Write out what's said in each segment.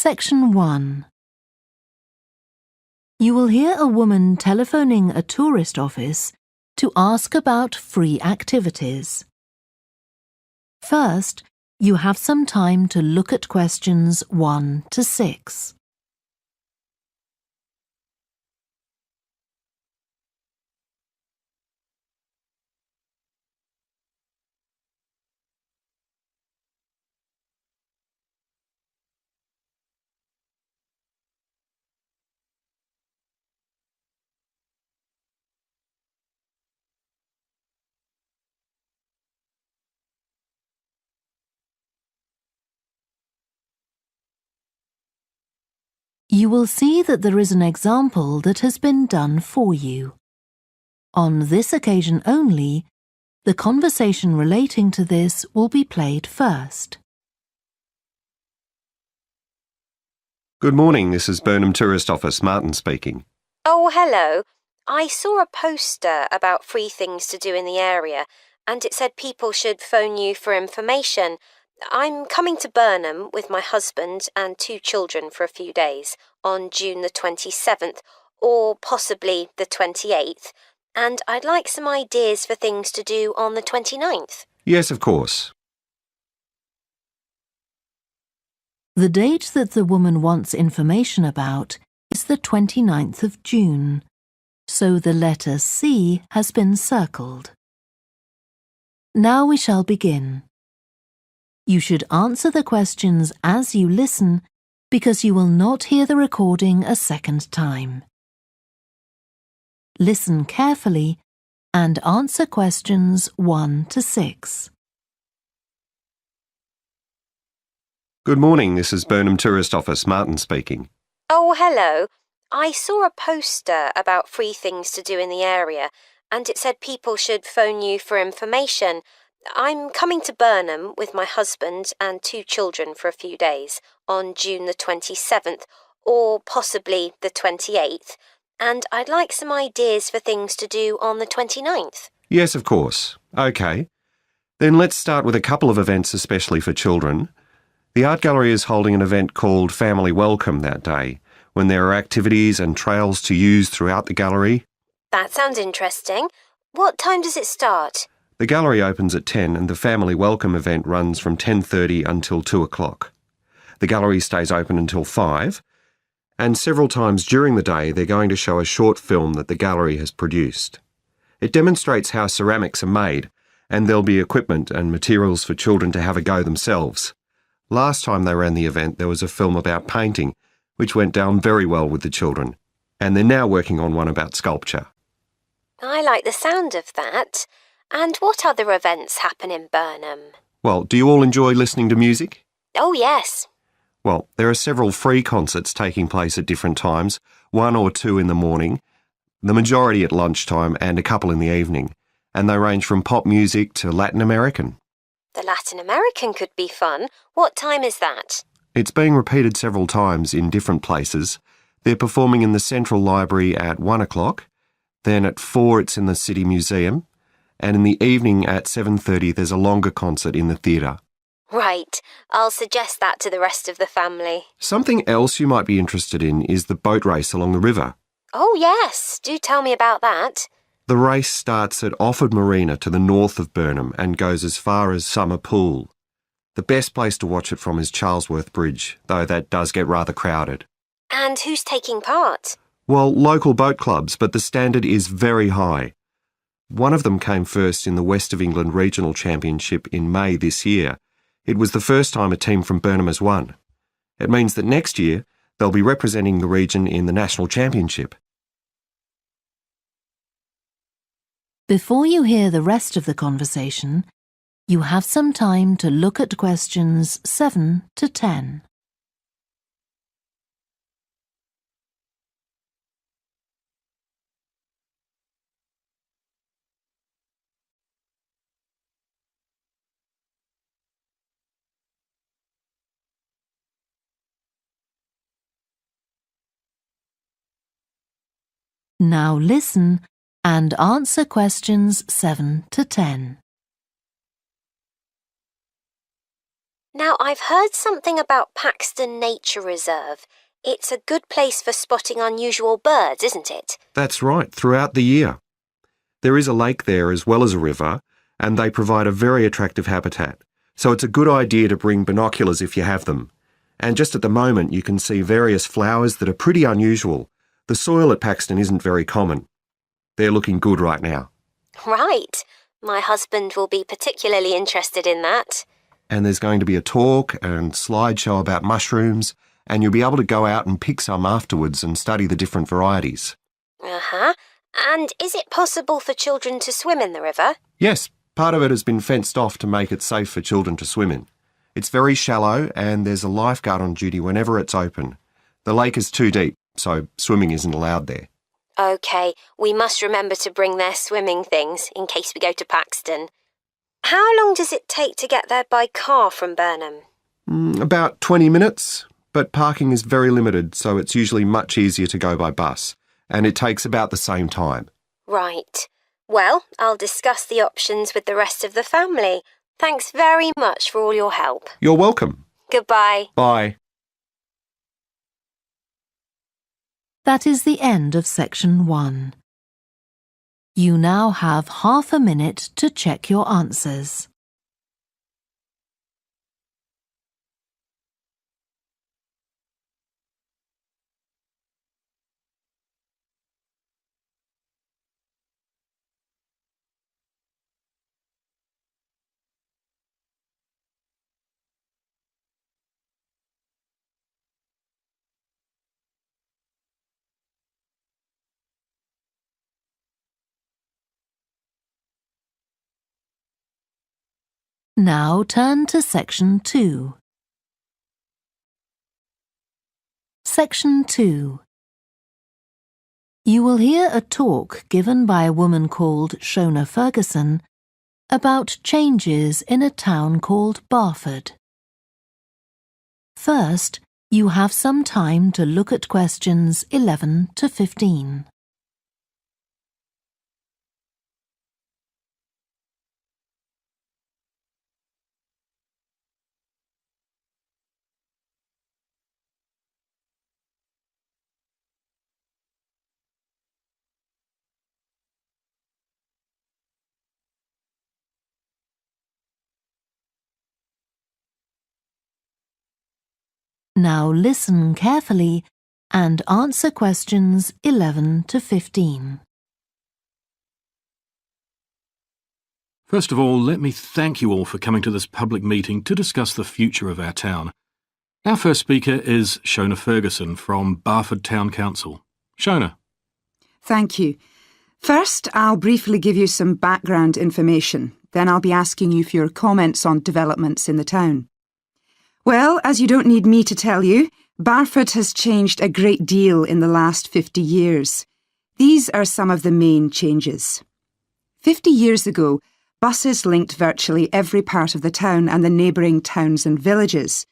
Section 1. You will hear a woman telephoning a tourist office to ask about free activities. First, you have some time to look at questions 1 to 6. You will see that there is an example that has been done for you. On this occasion only, the conversation relating to this will be played first. Good morning, this is Burnham Tourist Office, Martin speaking. Oh, hello. I saw a poster about free things to do in the area, and it said people should phone you for information. I'm coming to Burnham with my husband and 2 children for a few days on June the 27th, or possibly the 28th, and I'd like some ideas for things to do on the 29th. Yes, of course. The date that the woman wants information about is the 29th of June, so the letter C has been circled. Now we shall begin. You should answer the questions as you listen because you will not hear the recording a second time. Listen carefully and answer questions 1 to 6. Good morning, this is Burnham Tourist Office, Martin speaking. Oh, hello. I saw a poster about free things to do in the area, and it said people should phone you for information. I'm coming to Burnham with my husband and 2 children for a few days on June the 27th, or possibly the 28th, and I'd like some ideas for things to do on the 29th. Yes, of course. OK. Then let's start with a couple of events especially for children. The art gallery is holding an event called Family Welcome that day, when there are activities and trails to use throughout the gallery. That sounds interesting. What time does it start? The gallery opens at 10 and the Family Welcome event runs from 10:30 until 2 o'clock. The gallery stays open until 5, and several times during the day they're going to show a short film that the gallery has produced. It demonstrates how ceramics are made, and there'll be equipment and materials for children to have a go themselves. Last time they ran the event there was a film about painting, which went down very well with the children, and they're now working on one about sculpture. I like the sound of that. And what other events happen in Burnham? Well, do you all enjoy listening to music? Oh, yes. Well, there are several free concerts taking place at different times, 1 or 2 in the morning, the majority at lunchtime and a couple in the evening, and they range from pop music to Latin American. The Latin American could be fun. What time is that? It's being repeated several times in different places. They're performing in the Central Library at 1 o'clock, then at 4 it's in the City Museum, and in the evening at 7:30 there's a longer concert in the theatre. Right. I'll suggest that to the rest of the family. Something else you might be interested in is the boat race along the river. Oh, yes. Do tell me about that. The race starts at Offord Marina to the north of Burnham and goes as far as Summer Pool. The best place to watch it from is Charlesworth Bridge, though that does get rather crowded. And who's taking part? Well, local boat clubs, but the standard is very high. One of them came first in the West of England Regional Championship in May this year. It was the first time a team from Burnham has won. It means that next year they'll be representing the region in the National Championship. Before you hear the rest of the conversation, you have some time to look at questions 7 to 10. Now listen and answer questions 7 to 10. Now, I've heard something about Paxton Nature Reserve. It's a good place for spotting unusual birds, isn't it? That's right, throughout the year. There is a lake there as well as a river, and they provide a very attractive habitat. So it's a good idea to bring binoculars if you have them. And just at the moment you can see various flowers that are pretty unusual. The soil at Paxton isn't very common. They're looking good right now. Right. My husband will be particularly interested in that. And there's going to be a talk and slideshow about mushrooms, and you'll be able to go out and pick some afterwards and study the different varieties. Uh-huh. And is it possible for children to swim in the river? Yes, part of it has been fenced off to make it safe for children to swim in. It's very shallow and there's a lifeguard on duty whenever it's open. The lake is too deep, so swimming isn't allowed there. OK, we must remember to bring their swimming things in case we go to Paxton. How long does it take to get there by car from Burnham? About 20 minutes, but parking is very limited, so it's usually much easier to go by bus, and it takes about the same time. Right. Well, I'll discuss the options with the rest of the family. Thanks very much for all your help. You're welcome. Goodbye. Bye. That is the end of section 1. You now have half a minute to check your answers. Now turn to section 2. Section 2. You will hear a talk given by a woman called Shona Ferguson about changes in a town called Barford. First, you have some time to look at questions 11 to 15. Now listen carefully and answer questions 11 to 15. First of all, let me thank you all for coming to this public meeting to discuss the future of our town. Our first speaker is Shona Ferguson from Barford Town Council. Shona. Thank you. First, I'll briefly give you some background information. Then I'll be asking you for your comments on developments in the town. Well, as you don't need me to tell you, Barford has changed a great deal in the last 50 years. These are some of the main changes. 50 years ago, buses linked virtually every part of the town and the neighbouring towns and villages.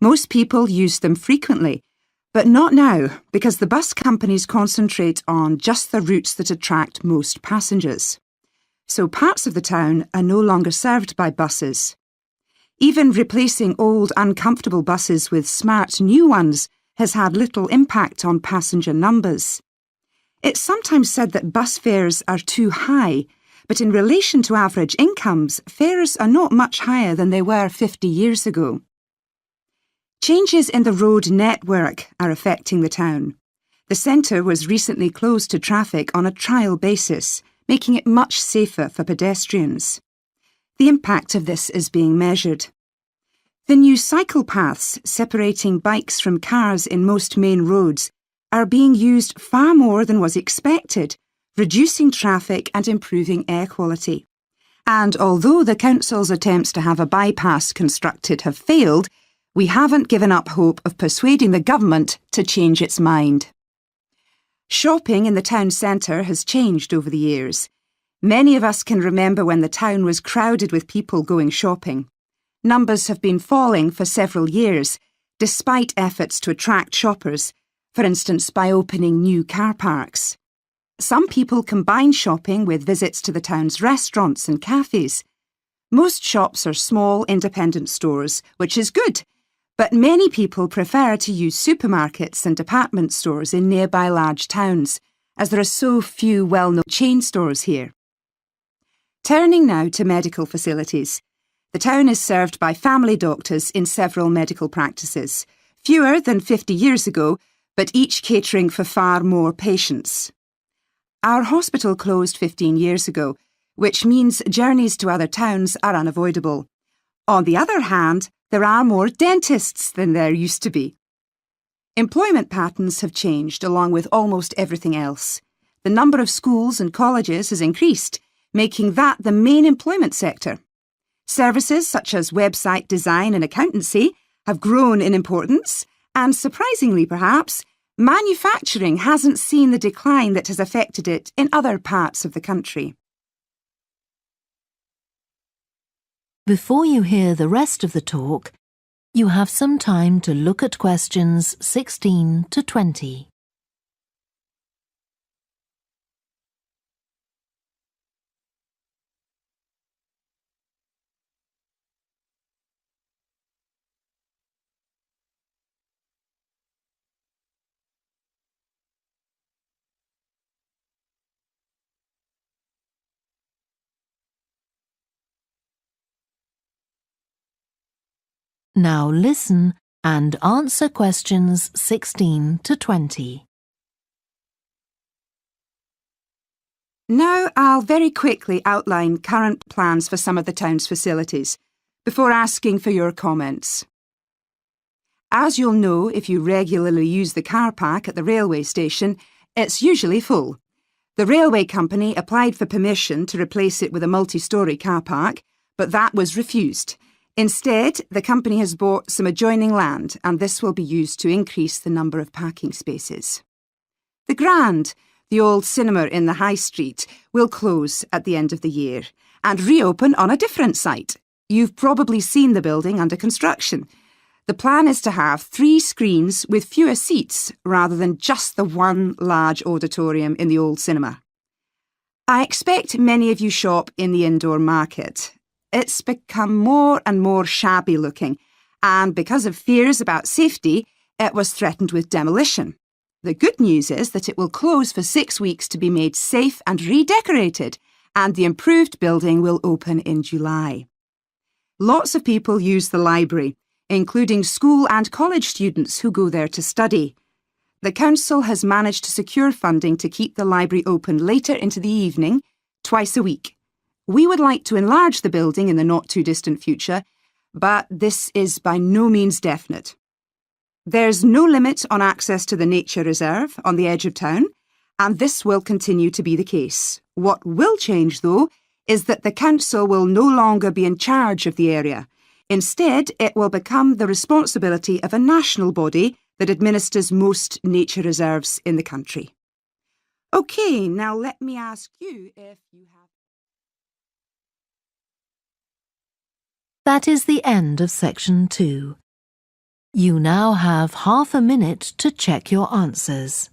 Most people used them frequently, but not now, because the bus companies concentrate on just the routes that attract most passengers. So parts of the town are no longer served by buses. Even replacing old, uncomfortable buses with smart new ones has had little impact on passenger numbers. It's sometimes said that bus fares are too high, but in relation to average incomes, fares are not much higher than they were 50 years ago. Changes in the road network are affecting the town. The centre was recently closed to traffic on a trial basis, making it much safer for pedestrians. The impact of this is being measured. The new cycle paths separating bikes from cars in most main roads are being used far more than was expected, reducing traffic and improving air quality. And although the council's attempts to have a bypass constructed have failed, we haven't given up hope of persuading the government to change its mind. Shopping in the town centre has changed over the years. Many of us can remember when the town was crowded with people going shopping. Numbers have been falling for several years, despite efforts to attract shoppers, for instance by opening new car parks. Some people combine shopping with visits to the town's restaurants and cafes. Most shops are small, independent stores, which is good, but many people prefer to use supermarkets and department stores in nearby large towns, as there are so few well-known chain stores here. Turning now to medical facilities. The town is served by family doctors in several medical practices, fewer than 50 years ago, but each catering for far more patients. Our hospital closed 15 years ago, which means journeys to other towns are unavoidable. On the other hand, there are more dentists than there used to be. Employment patterns have changed along with almost everything else. The number of schools and colleges has increased, making that the main employment sector. Services such as website design and accountancy have grown in importance, and surprisingly perhaps, manufacturing hasn't seen the decline that has affected it in other parts of the country. Before you hear the rest of the talk, you have some time to look at questions 16 to 20. Now listen and answer questions 16 to 20. Now I'll very quickly outline current plans for some of the town's facilities, before asking for your comments. As you'll know if you regularly use the car park at the railway station, it's usually full. The railway company applied for permission to replace it with a multi-storey car park, but that was refused. Instead, the company has bought some adjoining land, and this will be used to increase the number of parking spaces. The Grand, the old cinema in the High Street, will close at the end of the year and reopen on a different site. You've probably seen the building under construction. The plan is to have 3 screens with fewer seats rather than just the one large auditorium in the old cinema. I expect many of you shop in the indoor market. It's become more and more shabby looking, and because of fears about safety, it was threatened with demolition. The good news is that it will close for 6 weeks to be made safe and redecorated, and the improved building will open in July. Lots of people use the library, including school and college students who go there to study. The council has managed to secure funding to keep the library open later into the evening, twice a week. We would like to enlarge the building in the not-too-distant future, but this is by no means definite. There's no limit on access to the nature reserve on the edge of town, and this will continue to be the case. What will change, though, is that the council will no longer be in charge of the area. Instead, it will become the responsibility of a national body that administers most nature reserves in the country. OK, now let me ask you if you have... That is the end of section 2. You now have half a minute to check your answers.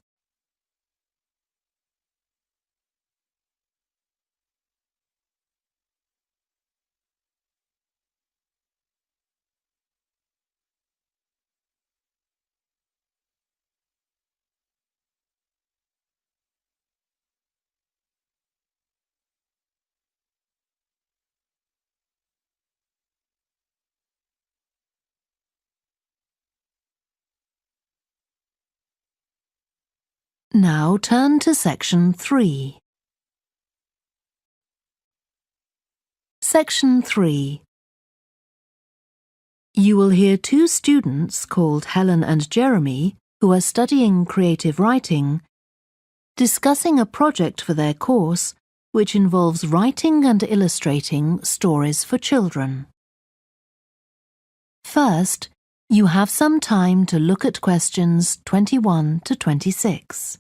Now turn to section 3. Section 3. You will hear 2 students called Helen and Jeremy, who are studying creative writing, discussing a project for their course which involves writing and illustrating stories for children. First, you have some time to look at questions 21 to 26.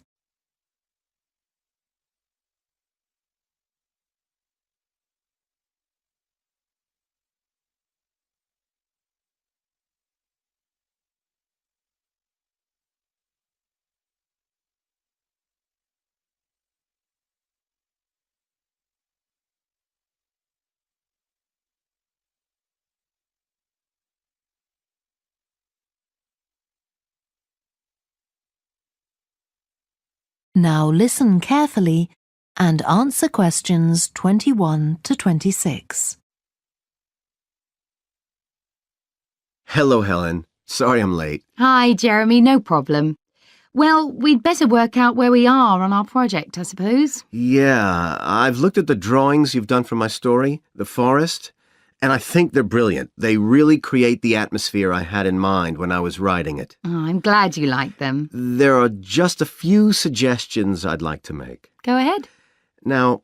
Now listen carefully and answer questions 21 to 26. Hello, Helen. Sorry I'm late. Hi, Jeremy, no problem. Well, we'd better work out where we are on our project, I suppose. Yeah, I've looked at the drawings you've done for my story, The Forest, and I think they're brilliant. They really create the atmosphere I had in mind when I was writing it. Oh, I'm glad you like them. There are just a few suggestions I'd like to make. Go ahead. Now,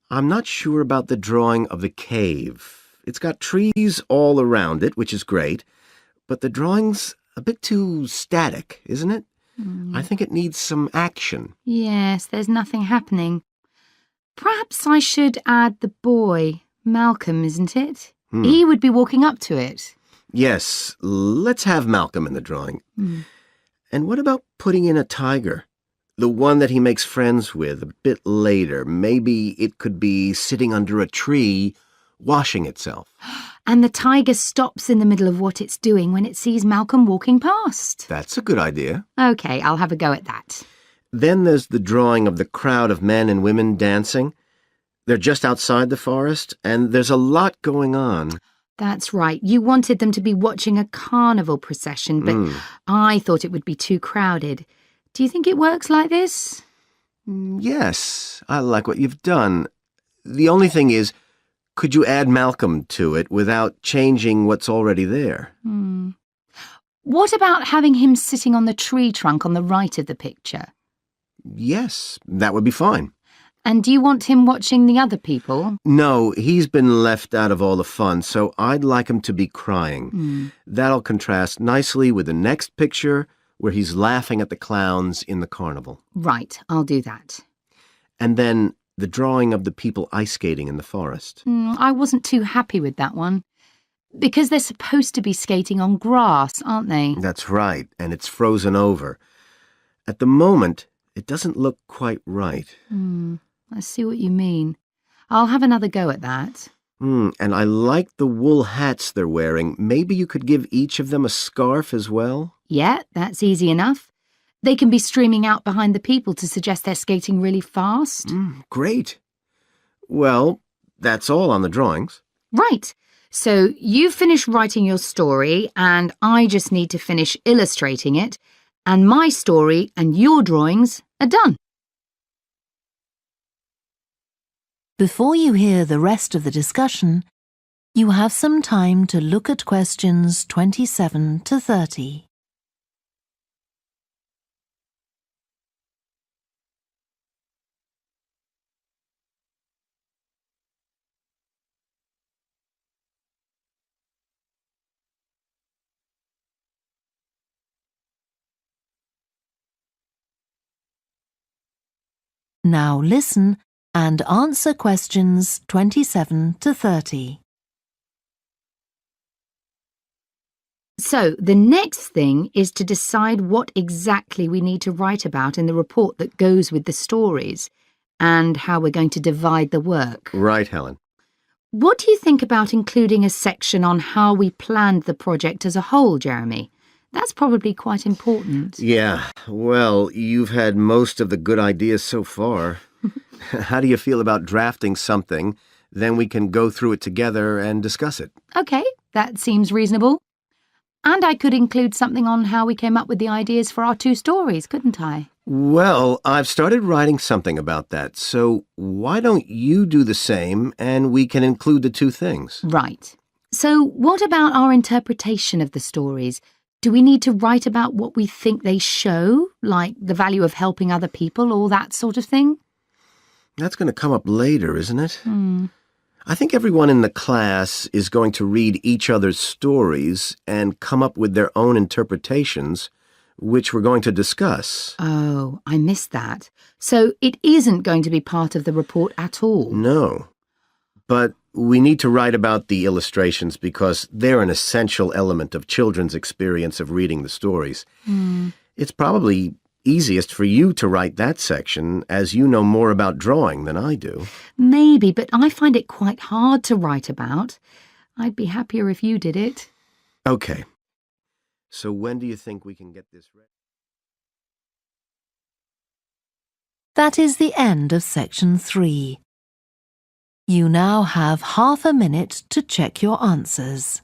I'm not sure about the drawing of the cave. It's got trees all around it, which is great, but the drawing's a bit too static, isn't it? I think it needs some action. Yes, there's nothing happening. Perhaps I should add the boy, Malcolm, isn't it? He would be walking up to it. Yes, let's have Malcolm in the drawing. And what about putting in a tiger? The one that he makes friends with a bit later. Maybe it could be sitting under a tree, washing itself. And the tiger stops in the middle of what it's doing when it sees Malcolm walking past. That's a good idea. OK, I'll have a go at that. Then there's the drawing of the crowd of men and women dancing. They're just outside the forest, and there's a lot going on. That's right. You wanted them to be watching a carnival procession, but I thought it would be too crowded. Do you think it works like this? Yes, I like what you've done. The only thing is, could you add Malcolm to it without changing what's already there? What about having him sitting on the tree trunk on the right of the picture? Yes, that would be fine. And do you want him watching the other people? No, he's been left out of all the fun, so I'd like him to be crying. That'll contrast nicely with the next picture where he's laughing at the clowns in the carnival. Right, I'll do that. And then the drawing of the people ice skating in the forest. I wasn't too happy with that one. Because they're supposed to be skating on grass, aren't they? That's right, and it's frozen over. At the moment, it doesn't look quite right. I see what you mean. I'll have another go at that. And I like the wool hats they're wearing. Maybe you could give each of them a scarf as well? Yeah, that's easy enough. They can be streaming out behind the people to suggest they're skating really fast. Great. Well, that's all on the drawings. Right. So you finish writing your story and I just need to finish illustrating it, and my story and your drawings are done. Before you hear the rest of the discussion, you have some time to look at questions 27 to 30. Now listen and answer questions 27 to 30. So the next thing is to decide what exactly we need to write about in the report that goes with the stories and how we're going to divide the work. Right, Helen. What do you think about including a section on how we planned the project as a whole, Jeremy? That's probably quite important. Yeah, well, you've had most of the good ideas so far. How do you feel about drafting something? Then we can go through it together and discuss it. OK, that seems reasonable. And I could include something on how we came up with the ideas for our two stories, couldn't I? Well, I've started writing something about that, so why don't you do the same and we can include the two things? Right. So what about our interpretation of the stories? Do we need to write about what we think they show, like the value of helping other people or that sort of thing? That's going to come up later, isn't it? I think everyone in the class is going to read each other's stories and come up with their own interpretations, which we're going to discuss. Oh, I missed that. So it isn't going to be part of the report at all? No. But we need to write about the illustrations because they're an essential element of children's experience of reading the stories. It's probably easiest for you to write that section, as you know more about drawing than I do. Maybe, but I find it quite hard to write about. I'd be happier if you did it. Okay. So when do you think we can get this ready? That is the end of section 3. You now have half a minute to check your answers.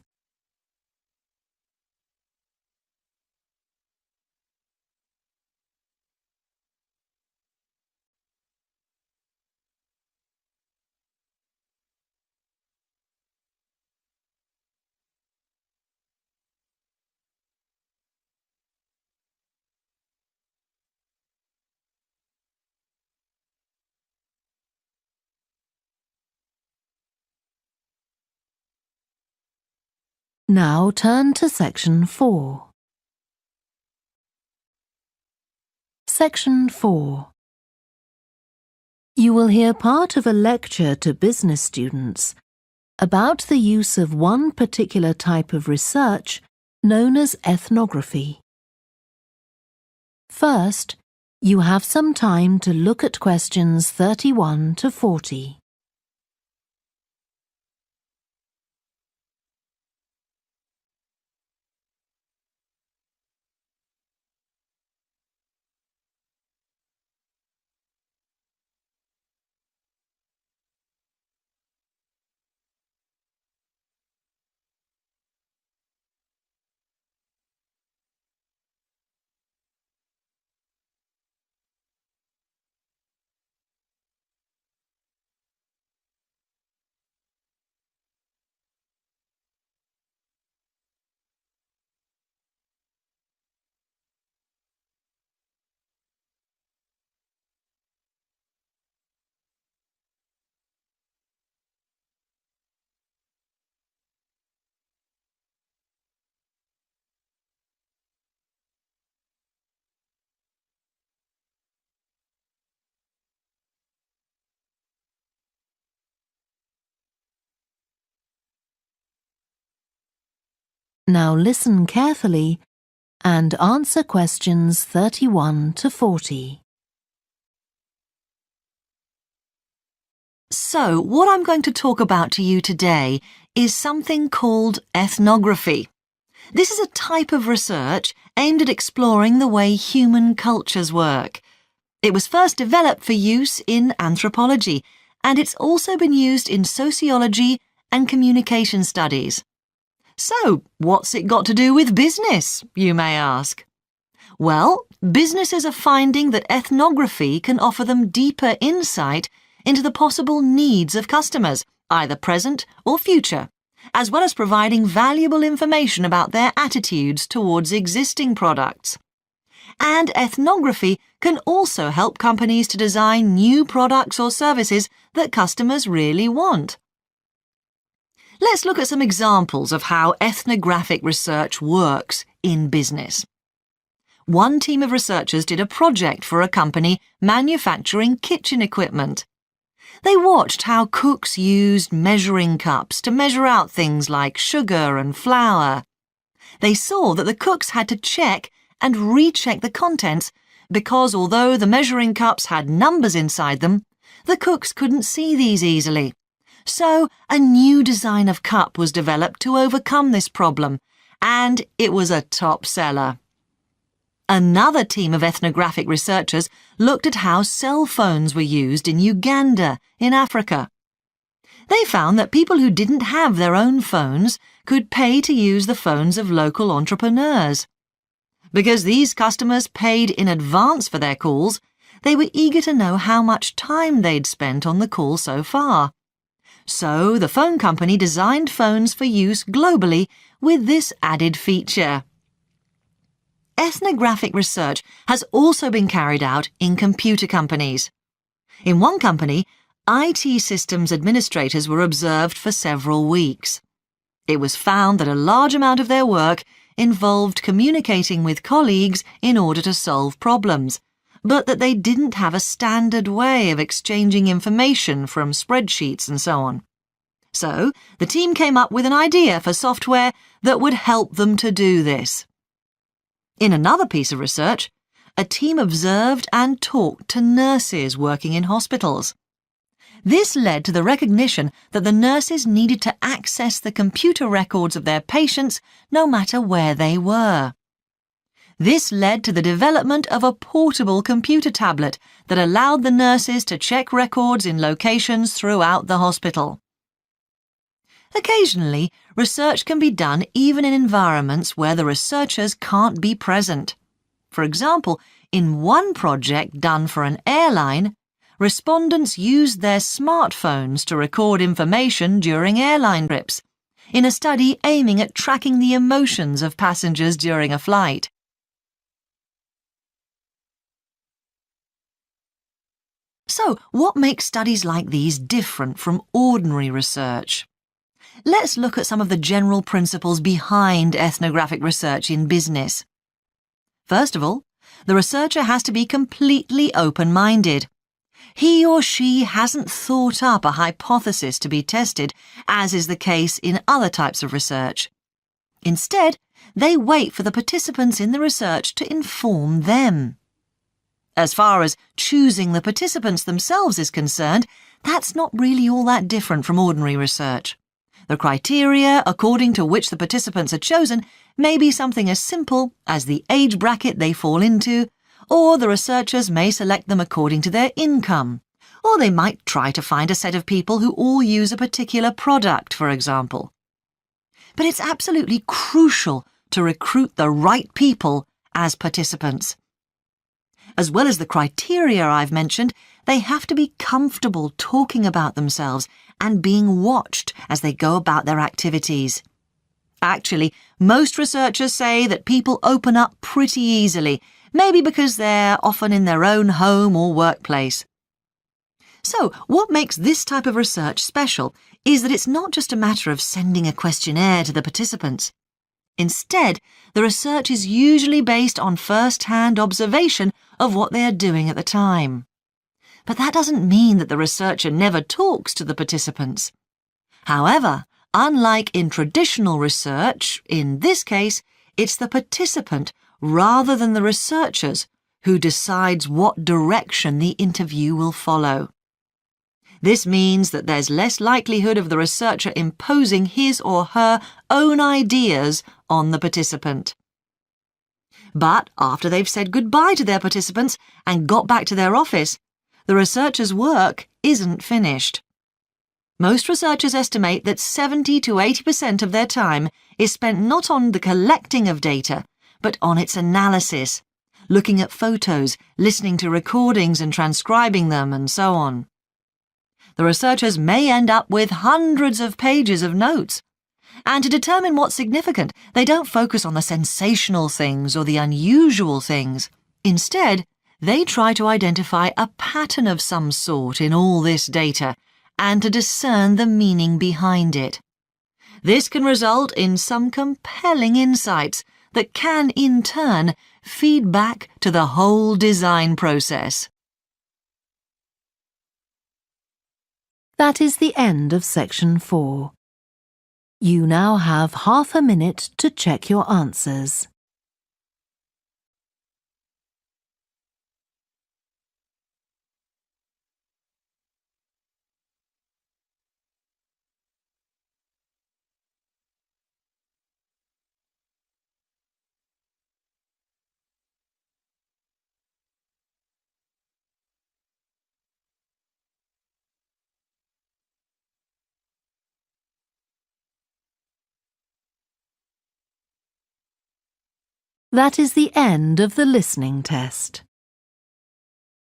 Now turn to section 4. Section 4. You will hear part of a lecture to business students about the use of one particular type of research known as ethnography. First, you have some time to look at questions 31 to 40. Now listen carefully and answer questions 31 to 40. So, what I'm going to talk about to you today is something called ethnography. This is a type of research aimed at exploring the way human cultures work. It was first developed for use in anthropology, and it's also been used in sociology and communication studies. So, what's it got to do with business, you may ask? Well, businesses are finding that ethnography can offer them deeper insight into the possible needs of customers, either present or future, as well as providing valuable information about their attitudes towards existing products. And ethnography can also help companies to design new products or services that customers really want. Let's look at some examples of how ethnographic research works in business. One team of researchers did a project for a company manufacturing kitchen equipment. They watched how cooks used measuring cups to measure out things like sugar and flour. They saw that the cooks had to check and recheck the contents because although the measuring cups had numbers inside them, the cooks couldn't see these easily. So a new design of cup was developed to overcome this problem, and it was a top seller. Another team of ethnographic researchers looked at how cell phones were used in Uganda, in Africa. They found that people who didn't have their own phones could pay to use the phones of local entrepreneurs. Because these customers paid in advance for their calls, they were eager to know how much time they'd spent on the call so far. So the phone company designed phones for use globally with this added feature. Ethnographic research has also been carried out in computer companies. In one company, IT systems administrators were observed for several weeks. It was found that a large amount of their work involved communicating with colleagues in order to solve problems, but that they didn't have a standard way of exchanging information from spreadsheets and so on. So, the team came up with an idea for software that would help them to do this. In another piece of research, a team observed and talked to nurses working in hospitals. This led to the recognition that the nurses needed to access the computer records of their patients no matter where they were. This led to the development of a portable computer tablet that allowed the nurses to check records in locations throughout the hospital. Occasionally, research can be done even in environments where the researchers can't be present. For example, in one project done for an airline, respondents used their smartphones to record information during airline trips, in a study aiming at tracking the emotions of passengers during a flight. So, what makes studies like these different from ordinary research? Let's look at some of the general principles behind ethnographic research in business. First of all, the researcher has to be completely open-minded. He or she hasn't thought up a hypothesis to be tested, as is the case in other types of research. Instead, they wait for the participants in the research to inform them. As far as choosing the participants themselves is concerned, that's not really all that different from ordinary research. The criteria according to which the participants are chosen may be something as simple as the age bracket they fall into, or the researchers may select them according to their income, or they might try to find a set of people who all use a particular product, for example. But it's absolutely crucial to recruit the right people as participants. As well as the criteria I've mentioned, they have to be comfortable talking about themselves and being watched as they go about their activities. Actually, most researchers say that people open up pretty easily, maybe because they're often in their own home or workplace. So, what makes this type of research special is that it's not just a matter of sending a questionnaire to the participants. Instead, the research is usually based on first-hand observation of what they are doing at the time. But that doesn't mean that the researcher never talks to the participants. However, unlike in traditional research, in this case, it's the participant rather than the researchers who decides what direction the interview will follow. This means that there's less likelihood of the researcher imposing his or her own ideas on the participant. But after they've said goodbye to their participants and got back to their office, the researcher's work isn't finished. Most researchers estimate that 70 to 80% of their time is spent not on the collecting of data, but on its analysis, looking at photos, listening to recordings and transcribing them, and so on. The researchers may end up with hundreds of pages of notes. And to determine what's significant, they don't focus on the sensational things or the unusual things. Instead, they try to identify a pattern of some sort in all this data and to discern the meaning behind it. This can result in some compelling insights that can, in turn, feed back to the whole design process. That is the end of section 4. You now have half a minute to check your answers. That is the end of the listening test.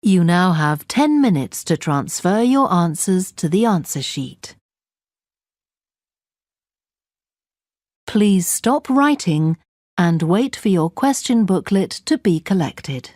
You now have 10 minutes to transfer your answers to the answer sheet. Please stop writing and wait for your question booklet to be collected.